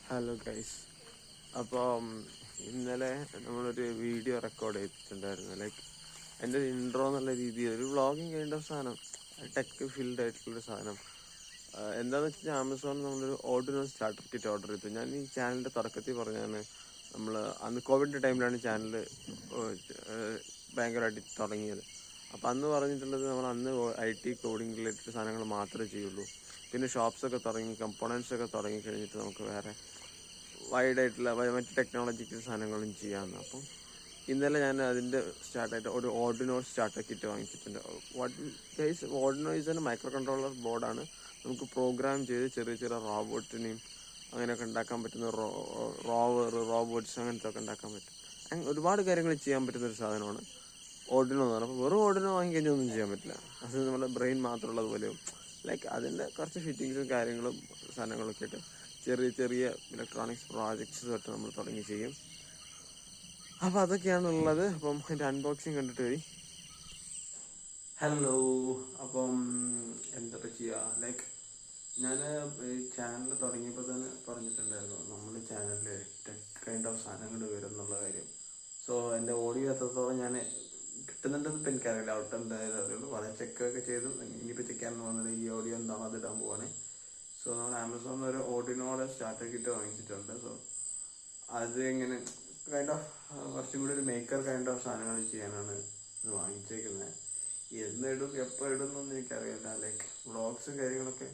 Hello guys. അപ്പം ഇന്നലെ നമ്മളൊരു വീഡിയോ റെക്കോർഡ് ചെയ്തിട്ടുണ്ടായിരുന്നു. എൻ്റെ ഒരു ഇൻട്രോ എന്നുള്ള രീതിയിൽ ഒരു വ്ളോഗിങ് കൈൻഡ് ഓഫ് സാധനം, ടെക് ഫീൽഡ് ആയിട്ടുള്ളൊരു സാധനം. എന്താണെന്ന് വെച്ച് കഴിഞ്ഞാൽ ആമസോണിൽ നമ്മളൊരു ഓർഡിനോ സ്റ്റാർട്ടർ കിറ്റ് ഓർഡർ ചെയ്തു. ഞാൻ ഈ ചാനലിൻ്റെ തുടക്കത്തിൽ പറഞ്ഞാണ്, നമ്മൾ അന്ന് കോവിഡിൻ്റെ ടൈമിലാണ് ചാനൽ ഭയങ്കരമായിട്ട് തുടങ്ങിയത്. അപ്പം അന്ന് പറഞ്ഞിട്ടുള്ളത് നമ്മൾ അന്ന് IT കോഡിങ് റിലേറ്റഡ് സാധനങ്ങൾ മാത്രമേ ചെയ്യുള്ളൂ. പിന്നെ ഷോപ്സൊക്കെ തുടങ്ങി, കമ്പോണൻസൊക്കെ തുടങ്ങി കഴിഞ്ഞിട്ട് നമുക്ക് വേറെ വൈഡായിട്ടുള്ള മറ്റ് ടെക്നോളജിക്കൽ സാധനങ്ങളും ചെയ്യാമെന്ന്. അപ്പം ഇന്നലെ ഞാൻ അതിൻ്റെ സ്റ്റാർട്ടായിട്ട് ഒരു ഓർഡിനോ സ്റ്റാർട്ടർ കിറ്റ് വാങ്ങിച്ചിട്ടുണ്ട്. Arduino is A micro controller ബോർഡാണ്. നമുക്ക് പ്രോഗ്രാം ചെയ്ത് ചെറിയ ചെറിയ റോബോട്ടിനെയും അങ്ങനെയൊക്കെ ഉണ്ടാക്കാൻ പറ്റുന്ന റോബോട്ട്സ് അങ്ങനത്തെ ഒക്കെ ഉണ്ടാക്കാൻ പറ്റും. ഒരുപാട് കാര്യങ്ങൾ ചെയ്യാൻ പറ്റുന്നൊരു സാധനമാണ് ഓർഡിനോ എന്ന് പറഞ്ഞാൽ. അപ്പോൾ വെറും ഓർഡിനോ വാങ്ങിക്കഴിഞ്ഞാൽ ഒന്നും ചെയ്യാൻ പറ്റില്ല. അത് നമ്മുടെ ബ്രെയിൻ മാത്രമുള്ളതുപോലെയും അതിൻ്റെ കുറച്ച് ഫിറ്റിങ്സും കാര്യങ്ങളും സാധനങ്ങളൊക്കെ ആയിട്ട് ചെറിയ ചെറിയ ഇലക്ട്രോണിക്സ് പ്രോജക്ട്സ് തൊട്ട് നമ്മൾ തുടങ്ങി ചെയ്യും. അപ്പോൾ അതൊക്കെയാണുള്ളത്. അപ്പം അതിൻ്റെ അൺബോക്സിങ് കണ്ടിട്ട് പോയി. ഹലോ. അപ്പം എന്തൊക്കെ ചെയ്യുക, ഞാൻ ഈ ചാനൽ തുടങ്ങിയപ്പോൾ തന്നെ പറഞ്ഞിട്ടുണ്ടായിരുന്നു നമ്മൾ ചാനലിൽ ടെക് കൈൻഡ് ഓഫ് സാധനങ്ങൾ വരും എന്നുള്ള കാര്യം. സോ എൻ്റെ ഓഡിയോ എത്രത്തോളം ഞാൻ കിട്ടുന്നുണ്ടെന്ന് ഇപ്പം എനിക്കറിയില്ല. ഔട്ട് എന്തായാലും അറിയുള്ളൂ. വളരെ ചെക്കൊക്കെ ചെയ്തു. ഇനിയിപ്പോൾ ചെക്കാനെന്ന് വന്നത് ഈ ഓഡിയോ എന്താണോ അത് ഇടാൻ പോവാണ്. സോ നമ്മൾ ആമസോണിൽ ഒരു ഓർഡിനോയുടെ സ്റ്റാർട്ടർ കിറ്റ് വാങ്ങിച്ചിട്ടുണ്ട്. സോ അത് എങ്ങനെ കൈൻഡ് ഓഫ് കുറച്ചും കൂടി ഒരു മേക്കർ കൈൻഡ് ഓഫ് സാധനങ്ങൾ ചെയ്യാനാണ് ഇത് വാങ്ങിച്ചേക്കുന്നത്. എന്ന് ഇടും എപ്പോൾ ഇടും എന്നൊന്നും എനിക്കറിയില്ല. വ്ളോഗ്സും കാര്യങ്ങളൊക്കെ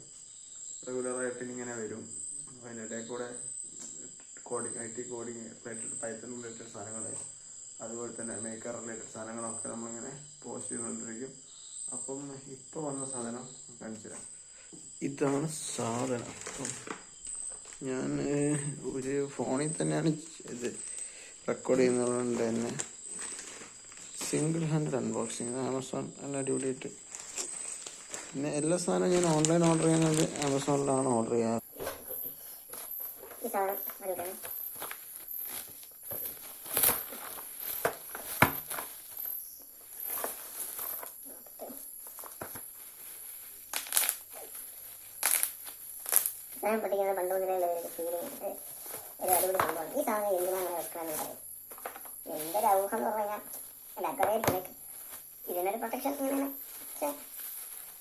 റെഗുലറായിട്ട് ഇങ്ങനെ വരും. അതിനിടയിൽ കൂടെ IT coding related, Python related സാധനങ്ങൾ, അതുപോലെ തന്നെ മേക്കർ റിലേറ്റഡ് സാധനങ്ങളൊക്കെ നമ്മളിങ്ങനെ പോസ്റ്റ് ചെയ്തുകൊണ്ടിരിക്കും. അപ്പം ഇപ്പോൾ വന്ന സാധനം കാണിച്ചു തരാം. ഇതാണ് സാധനം. അപ്പം ഞാൻ ഒരു ഫോണിൽ തന്നെയാണ് ഇത് റെക്കോർഡ് ചെയ്യുന്നതുകൊണ്ട് തന്നെ സിംഗിൾ ഹാൻഡ് അൺബോക്സിങ്. ആമസോൺ നല്ല അടിപൊളിയായിട്ട്. പിന്നെ എല്ലാ സാധനവും ഞാൻ ഓൺലൈൻ ഓർഡർ ചെയ്യുന്നത് ആമസോണിലാണ് ഓർഡർ ചെയ്യാറ്. സാധനം പൊട്ടിക്കുന്നത് പണ്ട് മുതലുള്ള ഒരു ഫീലിംഗ്, ഒരു അടിപൊളി സംഭവമാണ്. ഈ സാധനം എന്തിനാണ് വെക്കണമെന്ന് പറയും. എൻ്റെ ഒരു ഊഹം എന്ന് പറഞ്ഞു കഴിഞ്ഞാൽ എല്ലാവർക്കും അറിയാം, ഇതിനൊരു പ്രൊട്ടക്ഷൻ ഇങ്ങനെയാണ്. പക്ഷേ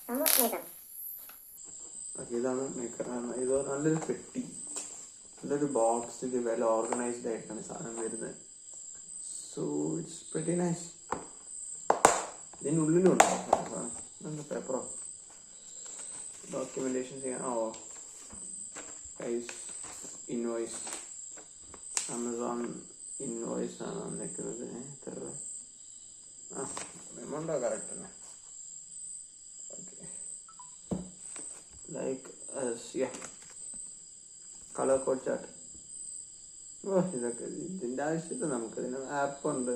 സംഭവം നൈസാണ്. ഇതാണ് മേക്കർ. ഇത് നല്ലൊരു പെട്ടി, നല്ലൊരു ബോക്സിൽ വെൽ ഓർഗനൈസ്ഡ് ആയിട്ടാണ് സാധനം വരുന്നത്. So its very nice. ഇതിനുള്ളിലുണ്ട് നല്ല പേപ്പറോ ഡോക്യുമെന്റേഷൻ ചെയ്യാൻ. ഇൻവോയ്സ്, ആമസോൺ ഇൻവോയ്സ് ആണ് വന്നിരിക്കുന്നത്. എത്ര എമൗണ്ടോ കറക്റ്റ് തന്നെ. Colour code chart. ഇതൊക്കെ ഇതിൻ്റെ ആവശ്യമില്ല നമുക്ക്. ഇതിന് ആപ്പുണ്ട്.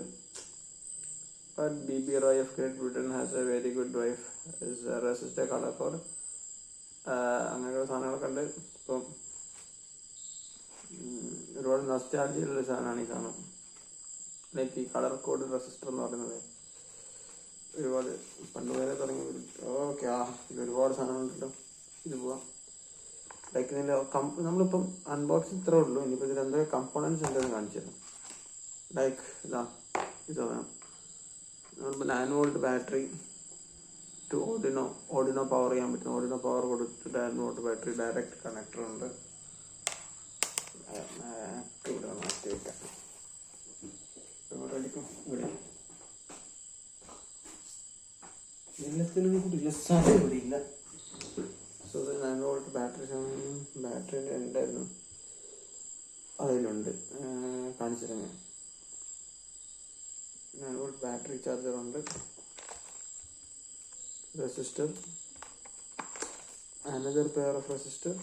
But BB Roy of Great Britain has a very good wife is a resistor color code. അങ്ങനെയുള്ള സാധനങ്ങളൊക്കെ ഉണ്ട്. ഇപ്പം ഒരുപാട് നൊസ്റ്റാൾജിയുള്ള സാധനമാണ് ഈ സാധനം. ഈ കളർ കോഡ് റെസിസ്റ്റർ എന്ന് പറയുന്നത് ഒരുപാട് പണ്ട് വരെ തുടങ്ങി. ഇത് ഒരുപാട് സാധനങ്ങളുണ്ടല്ലോ. ഇത് പോവാം. ഇതിൻ്റെ നമ്മളിപ്പം അൺബോക്സിങ് ഇത്രേ ഉള്ളൂ. ഇനിയിപ്പോൾ ഇതിൽ എന്തൊക്കെ കമ്പോണൻസ് ഉണ്ടെന്ന് കാണിച്ചു തരാം. ഇതാണ് നമ്മളിപ്പോൾ 9 volt battery to Arduino power ചെയ്യാൻ പറ്റും. ഓർഡിനോ പവർ കൊടുത്ത് 9 വോൾട്ട് ബാറ്ററി ഡയറക്റ്റ് കണക്ടർ ഉണ്ട്. ഇവിടെ മാറ്റി വയ്ക്കാം. ഇവിടെ എല്ലാത്തിനും കൂടി രസാണ് ഇവിടെ ഇല്ല. സോ 9 വോൾട്ട് ബാറ്ററിൻ്റെ ഉണ്ടായിരുന്നു, അതിലുണ്ട്. കാണിച്ചിരുന്നു. 9 വോൾട്ട് ബാറ്ററി ചാർജർ ഉണ്ട്. Resistor, another pair of resistor.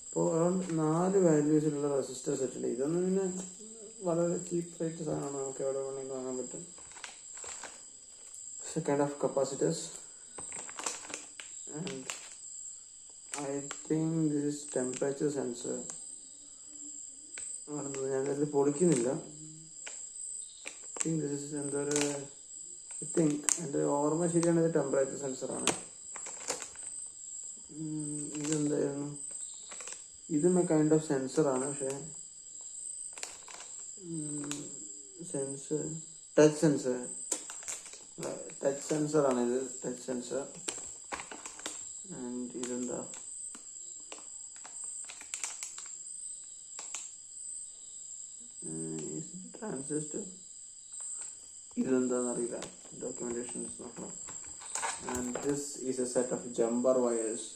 ഇപ്പോൾ അറൗണ്ട് 4 വാല്യൂസിലുള്ള റെസിസ്റ്റർ സെറ്റ് ഉണ്ട്. ഇതൊന്നും പിന്നെ വളരെ ചീപ്പ് റേറ്റ് സാധനമാണ്, നമുക്ക് എവിടെ വേണമെങ്കിലും വാങ്ങാൻ പറ്റും. Second of capacitors, and I think this is temperature sensor. ഞാനത് പൊളിക്കുന്നില്ല. എൻ്റെ ഓർമ്മ ശരിയാണ്, ഇത് ടെമ്പറേച്ചർ സെൻസറാണ്. ഇതെന്തായിരുന്നു ഇതും കൈൻഡ് ഓഫ് സെൻസറാണ്. പക്ഷേ സെൻസർ ടച്ച് സെൻസറാണ് ഇത്. Touch sensor. ആൻഡ് ഇതെന്താ, ട്രാൻസിസ്റ്റർ. ഇതെന്താണെന്നറിയില്ല, ഡോക്യുമെന്റേഷൻസ് നോക്കണം. And this is A set of jumper wires.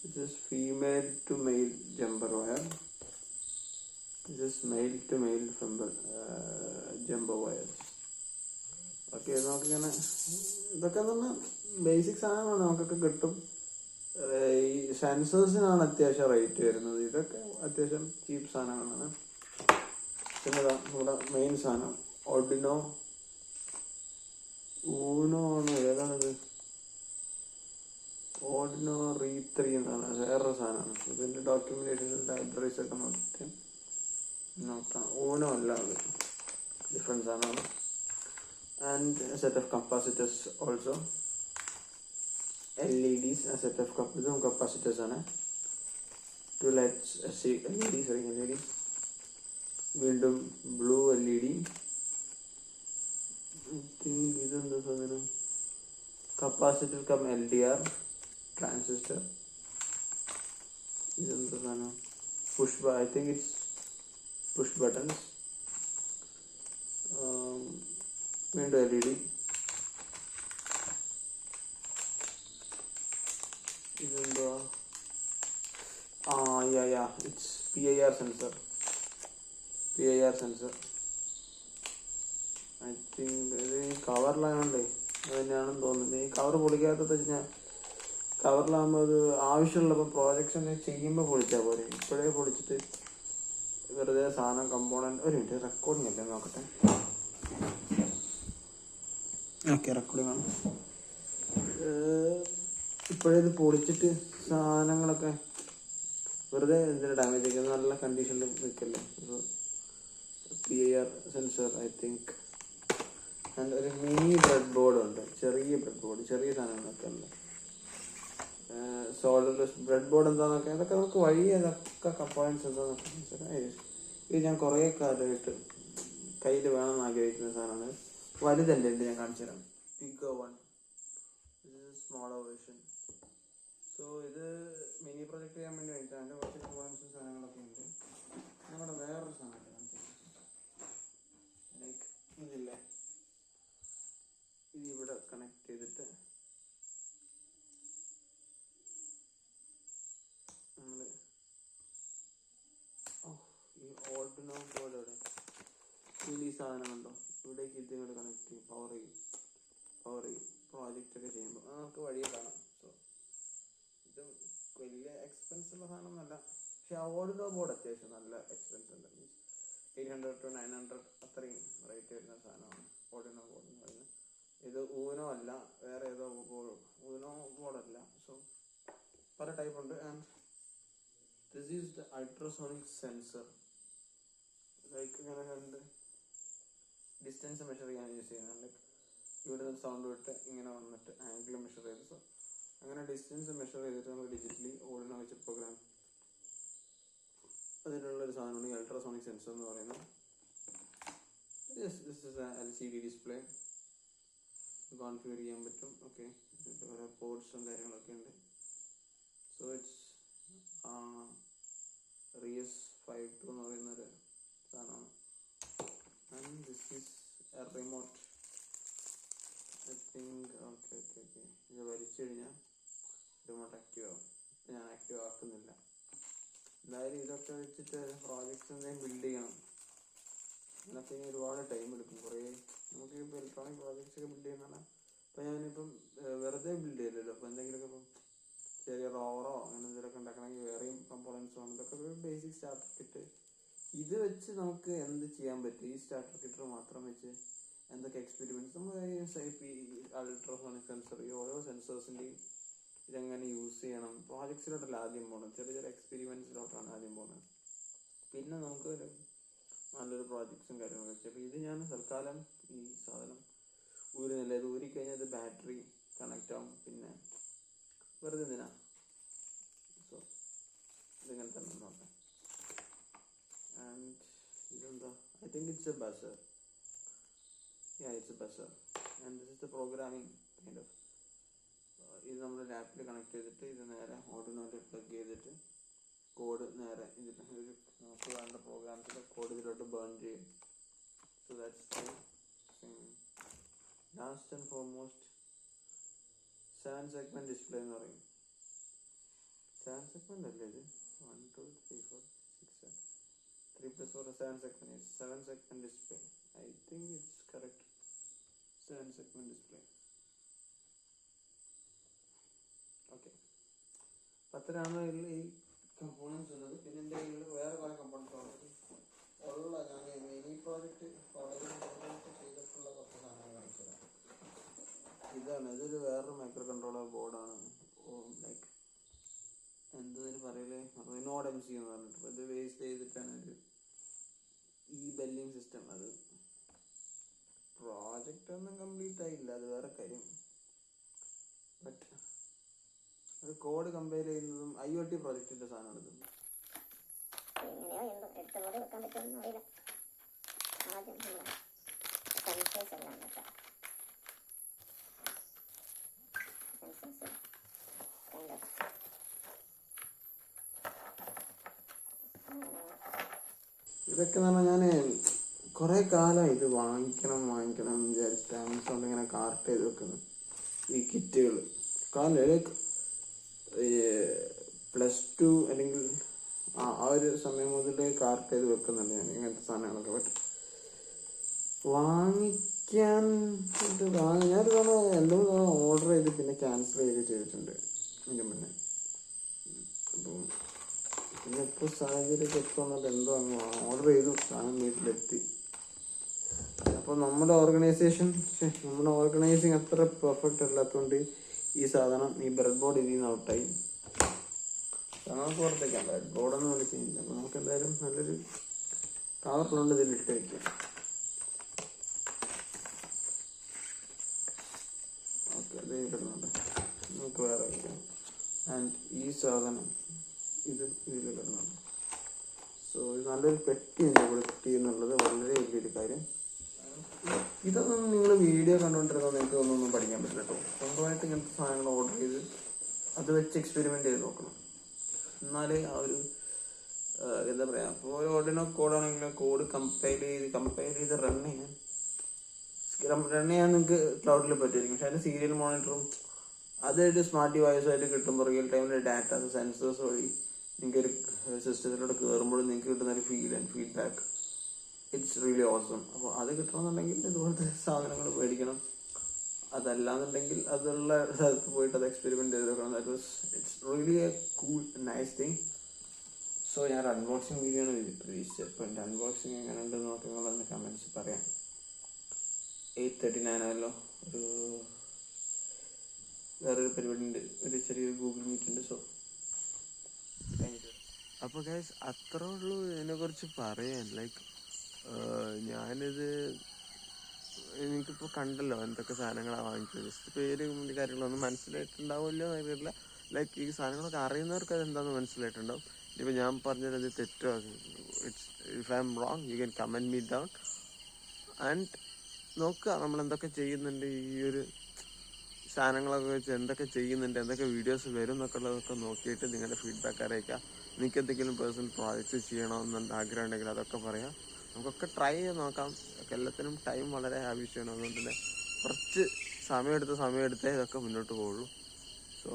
This is female to male jumper wire. This is male to male jumper wires. Okay, നമുക്കിങ്ങനെ ഇതൊക്കെ തന്നെ basic സാധനമാണ്, നമുക്കൊക്കെ കിട്ടും. ഈ സെൻസേഴ്സിനാണ് അത്യാവശ്യം റേറ്റ് വരുന്നത്. ഇതൊക്കെ അത്യാവശ്യം ചീപ്പ് സാധനങ്ങളാണ്. പിന്നെ നമ്മുടെ മെയിൻ സാധനം ഓർഡിനോ ഊനോ ആണ്. ഏതാണിത്? ഓർഡിനോ റീ3 എന്നാണ്. വേറൊരു സാധനമാണ്. ഇതിൻ്റെ ഡോക്യുമെന്റേഷൻ ലൈബ്രറീസ് ഒക്കെ നോക്കാം. ഊനോ അല്ല, അത് ഡിഫറെൻറ്റ് സാധനമാണ്. And set of capacitors also. LEDs, set of ഇതും കപ്പാസിറ്റേഴ്സ് ആണ്. 2 LEDs. വീണ്ടും ബ്ലൂ LED. ഐ തിങ്ക് ഇതെന്താ സാധനം? Capacitor cum LDR transistor. ഇതെന്താ സാധനം? I think it's push buttons. വീണ്ടും LED. ഇതെന്താ? It's PIR sensor. I think ഇത് കവറിലായോണ്ടേ അത് തന്നെയാണെന്ന് തോന്നുന്നത്. ഈ കവർ പൊളിക്കാത്തത് വെച്ചാൽ കവറിലാകുമ്പോൾ അത് ആവശ്യമുള്ളപ്പോൾ പ്രോജക്ട്സ് ചെയ്യുമ്പോൾ പൊളിച്ചാൽ പോലെ. ഇപ്പോഴേ പൊളിച്ചിട്ട് വെറുതെ സാധനം കമ്പോണൻറ്റ്. ഒരു മിനിറ്റ്, റെക്കോർഡിംഗ് അല്ലേ, നോക്കട്ടെ. ഓക്കെ, റെക്കോർഡിംഗ് ആണ്. ഇപ്പോഴേത് പൊളിച്ചിട്ട് സാധനങ്ങളൊക്കെ വെറുതെ എന്തിനാ ഡാമേജ് ആക്കുന്നത്? നല്ല കണ്ടീഷനിൽ നിൽക്കല്ലേ. PIR sensor I think. And ഒരു മിനി ബ്രെഡ് ബോർഡ് ഉണ്ട്. ചെറിയ സാധനങ്ങളൊക്കെ ഉണ്ട്. സോൾഡർലെസ് ബ്രെഡ് ബോർഡ് എന്താണെന്നൊക്കെ അതൊക്കെ നമുക്ക് വഴി അതൊക്കെ കമ്പോണൻസ് എന്താണെന്നൊക്കെ മനസ്സിലായി. ഇത് ഞാൻ കുറേ കാലമായിട്ട് കയ്യിൽ വേണമെന്ന് ആഗ്രഹിക്കുന്ന സാധനമാണ്. വലുതല്ലേ, എന്ത് ഞാൻ കാണിച്ചു തരാം. Bigger one, smaller version. So ഇത് മിനി പ്രൊജക്ട് ചെയ്യാൻ വേണ്ടി വേണ്ടിയിട്ട് അതിൻ്റെ കുറച്ച് കമ്പോണൻസും സാധനങ്ങളൊക്കെ ഉണ്ട്. നമ്മുടെ വേറൊരു സാധനം ലൈക്ക് ഇതില്ലേ, ഇത് ഇവിടെ കണക്ട് ചെയ്തിട്ട് നമ്മൾ ഈ ഓർഡിനോ ബോർഡ് ഇവിടെ ഈ സാധനം കണ്ടോ, ഇവിടേക്ക് ഇത് ഇങ്ങോട്ട് കണക്ട് ചെയ്യും. പവർ ചെയ്യും പ്രോജക്റ്റ് ഒക്കെ ചെയ്യുമ്പോൾ നമുക്ക് വഴിയെ കാണാം. സോ ഇത് വലിയ എക്സ്പെൻസ് ഉള്ള സാധനമൊന്നുമല്ല. പക്ഷെ ആ ഓർഡിനോ ബോർഡ് അത്യാവശ്യം നല്ല എക്സ്പെൻസ് ഉണ്ട്. മീൻസ് 800 to 900 അത്രയും റേറ്റ് വരുന്ന സാധനമാണ് ഓർഡിനോ ബോർഡ് എന്ന് പറയുന്നത്. ഇത് ഊനോ അല്ല, വേറെ ഏതോ ഊനോ ബോർഡല്ല. സോ പല ടൈപ്പ് ഉണ്ട്. And this is the ultrasonic sensor. Like ഇങ്ങനെ രണ്ട് ഡിസ്റ്റൻസ് മെഷർ ചെയ്യാൻ യൂസ് ചെയ്യുന്നത്. ലൈക്ക് ഇവിടെ നിന്ന് സൗണ്ട് വിട്ട് ഇങ്ങനെ വന്നിട്ട് ആംഗിൾ മെഷർ ചെയ്ത്, സോ അങ്ങനെ ഡിസ്റ്റൻസ് മെഷർ ചെയ്തിട്ട് നമുക്ക് ഡിജിറ്റലി ഓർഡിനോ വെച്ച് പ്രോഗ്രാം അതിനുള്ളൊരു സാധനമാണ് ഈ അൾട്രാസോണിക് സെൻസർ എന്ന് പറയുന്നത്. This is LCD display. Configure ചെയ്യാൻ പറ്റും. ഓക്കെ, ഓരോ പോർട്സും കാര്യങ്ങളൊക്കെ ഉണ്ട്. സോ ഇറ്റ്സ് RES52 എന്ന് പറയുന്നൊരു സാധനമാണ്. And this is A remote I think. Okay ഇത് വലിച്ചു കഴിഞ്ഞാൽ റിമോട്ട് ആക്റ്റീവ് ആവും. ഞാൻ ആക്റ്റീവ് ആക്കുന്നില്ല. എന്തായാലും ഇതൊക്കെ വെച്ചിട്ട് പ്രോജക്ട്സ് എന്തെങ്കിലും ബിൽഡ് ചെയ്യണം. ഇതിനൊക്കെ ഇനി ഒരുപാട് ടൈം എടുക്കും. കുറേ നമുക്ക് ഇപ്പോൾ ഇലക്ട്രോണിക് പ്രോജക്ട്സ് ഒക്കെ ബിൽഡ് ചെയ്യുന്ന പറഞ്ഞാൽ ഇപ്പം ഞാനിപ്പം വെറുതെ ബിൽഡ് ചെയ്യില്ലല്ലോ. അപ്പോൾ എന്തെങ്കിലുമൊക്കെ ഇപ്പം ചെറിയ റോവറോ അങ്ങനെ എന്തെങ്കിലുമൊക്കെ ഉണ്ടാക്കണമെങ്കിൽ വേറെയും കമ്പോണൻസ് വേണം. ഇതൊക്കെ ഒരു ബേസിക് സ്റ്റാർട്ടർ കിറ്റ്. ഇത് വെച്ച് നമുക്ക് എന്ത് ചെയ്യാൻ പറ്റും? ഈ സ്റ്റാർട്ടർ കിറ്റ് മാത്രം വെച്ച് എന്തൊക്കെ എക്സ്പെരിമെൻറ്റ്സ് നമ്മൾ അൾട്രാസോണിക് സെൻസർ, ഈ ഓരോ സെൻസേഴ്സിൻ്റെയും ഇതെങ്ങനെ യൂസ് ചെയ്യണം പ്രോജക്ട്സിലോട്ടല്ല ആദ്യം പോകുന്നത്. ചെറിയ എക്സ്പെരിമെൻറ്റ്സിലോട്ടാണ് ആദ്യം പോകുന്നത്. പിന്നെ നമുക്ക് നല്ലൊരു പ്രോജക്ട്സും കാര്യങ്ങളൊക്കെ വെച്ച്. അപ്പോൾ ഇത് ഞാൻ തൽക്കാലം ഈ സാധനം ഊരുന്നില്ല. ഇത് ഊരിക്കഴിഞ്ഞാൽ ഇത് ബാറ്ററി കണക്റ്റ് ആവും. പിന്നെ വെറുതെ എന്തിനാ? സോ ഇതിങ്ങനെ I think it's a buzzer. Yeah, it's a buzzer. And this is the programming kind of. ഇത് നമ്മുടെ ലാപ്പിൽ കണക്ട് ചെയ്തിട്ട് ഇത് നേരെ ഓർഡിനോയിൽ പ്ലഗ് ചെയ്തിട്ട് കോഡ് നേരെ ഇതിൽ ഒരു നമുക്ക് വേണ്ട പ്രോഗ്രാംസിൻ്റെ കോഡ് ഇതിലോട്ട് ബേൺ ചെയ്യും. So that's last and foremost 7 segment display എന്ന് പറയും. 7 segment അല്ലേ ഇത്? 1 2 3 4 6 7 3 + 4 7 segment. It's 7 segment display. I think it's correct. 7 segment display. Okay, അത്രയാണ് ഈ കമ്പോണൻസ് ഉള്ളത്. പിന്നെ എൻ്റെ കയ്യിൽ വേറെ കുറേ കമ്പോണൻസ് ഉള്ള ഞാൻ മിനി പ്രോജക്റ്റ് വളരെ ചെയ്തിട്ടുള്ള കുറച്ച് സാധനങ്ങൾ കാണിച്ചു തരാം. ഇതാണ്, ഇതൊരു വേറൊരു മൈക്രോ കൺട്രോളർ ബോർഡാണ്. ലൈക്ക് എന്തതിന് പറയല്, Arduino MC എന്ന് പറഞ്ഞിട്ട് ഇത് വേസ്റ്റ് ചെയ്തിട്ടാണ് ഒരു ബെല്ലിങ് സിസ്റ്റം. അത് പ്രോജക്റ്റ് ഒന്നും കംപ്ലീറ്റ് ആയില്ല, അത് വേറെ കാര്യം. ബട്ട് അത് കോഡ് കമ്പയർ ചെയ്യുന്നതും IoT പ്രോജക്റ്റിന്റെ സാധനമാണ്. ഇത് ഇതൊക്കെ എന്ന് പറഞ്ഞാൽ ഞാൻ കുറെ കാലം ഇത് വാങ്ങിക്കണം വിചാരിച്ചിട്ട് ആമസോണിൽ ഇങ്ങനെ കാർട്ട് ചെയ്ത് വെക്കുന്നു ഈ കിറ്റുകൾ. കാരണം +2 അല്ലെങ്കിൽ ആ ഒരു സമയം മുതൽ കാർട്ട് ചെയ്ത് വെക്കുന്നുണ്ട് ഞാൻ ഇങ്ങനത്തെ സാധനങ്ങളൊക്കെ. ബട്ട് വാങ്ങിക്കാൻ ഞാനൊരു തവണ എന്തോ ഓർഡർ ചെയ്ത് പിന്നെ ക്യാൻസൽ ചെയ്തിട്ടുണ്ട് ഇതിൻ്റെ മുന്നേ. അപ്പം പിന്നെ ഇപ്പോൾ സാഹചര്യമൊക്കെ എത്തുന്നത് എന്തോ അങ്ങ് ഓർഡർ ചെയ്തു, സാധനം വീട്ടിലെത്തി. അപ്പോൾ നമ്മുടെ ഓർഗനൈസിങ് അത്ര പെർഫെക്റ്റ് അല്ലാത്തതുകൊണ്ട് ഈ സാധനം ഈ ബ്രെഡ് ബോർഡ് ഇതിൽ നിന്ന് ഔട്ടായി. നമുക്ക് പുറത്തേക്കാം, ബ്രെഡ് ബോർഡൊന്നും വിളിച്ചില്ല. അപ്പോൾ നമുക്ക് എന്തായാലും നല്ലൊരു കവറിലുണ്ട് ഇതിലിട്ട് വയ്ക്കാം. ഓക്കെ, അത് ഇടുന്നുണ്ട്, നമുക്ക് വേറെ വയ്ക്കാം. ആൻഡ് ഈ സാധനം ഇതിൽ ഇടുന്നുണ്ട്. സോ ഇത് നല്ലൊരു പെട്ടി ഉണ്ട് പെട്ടി എന്നുള്ളത് വളരെ വലിയൊരു കാര്യം. ഇതൊന്നും നിങ്ങൾ വീഡിയോ കണ്ടുകൊണ്ടിരുന്നാൽ നിങ്ങൾക്ക് ഒന്നും പഠിക്കാൻ പറ്റില്ല കേട്ടോ. സ്വന്തമായിട്ട് ഇങ്ങനത്തെ സാധനങ്ങൾ ഓർഡർ ചെയ്ത് അത് വെച്ച് എക്സ്പെരിമെൻ്റ് ചെയ്ത് നോക്കണം. എന്നാലേ ആ ഒരു എന്താ പറയുക, അപ്പോൾ ഒരു Arduino കോഡാണെങ്കിൽ കോഡ് കമ്പൈൽ ചെയ്ത് റൺ ചെയ്യാൻ നിങ്ങൾക്ക് ക്ലൗഡിൽ പറ്റുമായിരിക്കും. പക്ഷെ അതിൻ്റെ സീരിയൽ മോണിറ്ററും അതൊരു സ്മാർട്ട് ഡിവൈസായിട്ട് കിട്ടുമ്പോൾ റിയൽ ടൈമിൽ ഡാറ്റ സെൻസേഴ്സ് വഴി നിങ്ങൾക്ക് ഒരു സിസ്റ്റത്തിലൂടെ കയറുമ്പോൾ നിങ്ങൾക്ക് കിട്ടുന്ന ഒരു ഫീഡ്ബാക്ക് ഇറ്റ്സ് റിയലി ഓസം. അപ്പോൾ അത് കിട്ടണമെന്നുണ്ടെങ്കിൽ ഇതുപോലത്തെ സാധനങ്ങൾ മേടിക്കണം. അതല്ലാന്നുണ്ടെങ്കിൽ അതുള്ള സ്ഥലത്ത് പോയിട്ട് അത് എക്സ്പെരിമെൻ്റ് ചെയ്ത് നോക്കണം. It's really A cool nice thing. So ഞാൻ അൺബോക്സിങ് വീഡിയോ ആണ് പ്രതീക്ഷിച്ചത്. അപ്പോൾ എൻ്റെ അൺബോക്സിങ് എങ്ങനെ ഉണ്ടെന്ന് നോക്കുന്നതെന്ന് കമൻസ് പറയാം. 8:39 ആയല്ലോ. വേറൊരു പരിപാടി ഉണ്ട്, ഒരു ചെറിയൊരു ഗൂഗിൾ മീറ്റ് ഉണ്ട്. So thank you. അപ്പോൾ ഗൈസ് അത്രേ ഉള്ളൂ ഇതിനെക്കുറിച്ച് പറയാൻ. ലൈക്ക് ഞാനിത് എനിക്കിപ്പോൾ കണ്ടല്ലോ എന്തൊക്കെ സാധനങ്ങളാണ് വാങ്ങിച്ചത്. ജസ്റ്റ് പേര് കാര്യങ്ങളൊന്നും മനസ്സിലായിട്ടുണ്ടാവുമല്ലോ അറിയില്ല. ലൈക്ക് ഈ സാധനങ്ങളൊക്കെ അറിയുന്നവർക്ക് അത് എന്താണെന്ന് മനസ്സിലായിട്ടുണ്ടാവും. ഇപ്പോൾ ഞാൻ പറഞ്ഞത് തെറ്റോ, if I M wrong you can comment me down. And നോക്കുക നമ്മൾ എന്തൊക്കെ ചെയ്യുന്നുണ്ട്, ഈ ഒരു സാധനങ്ങളൊക്കെ വെച്ച് എന്തൊക്കെ ചെയ്യുന്നുണ്ട്, എന്തൊക്കെ വീഡിയോസ് വരും എന്നൊക്കെ ഉള്ളതൊക്കെ നോക്കിയിട്ട് നിങ്ങളുടെ ഫീഡ്ബാക്ക് അറിയിക്കുക. നിങ്ങൾക്ക് എന്തെങ്കിലും പേഴ്സണൽ പ്രോജക്ട്സ് ചെയ്യണമെന്ന് ആഗ്രഹം ഉണ്ടെങ്കിൽ അതൊക്കെ പറയാം. നമുക്കൊക്കെ ട്രൈ ചെയ്ത് നോക്കാം. എല്ലാത്തിനും ടൈം വളരെ ആവശ്യമാണ്. അതുകൊണ്ട് തന്നെ കുറച്ച് സമയമെടുത്തേ ഇതൊക്കെ മുന്നോട്ട് പോകുള്ളൂ. സോ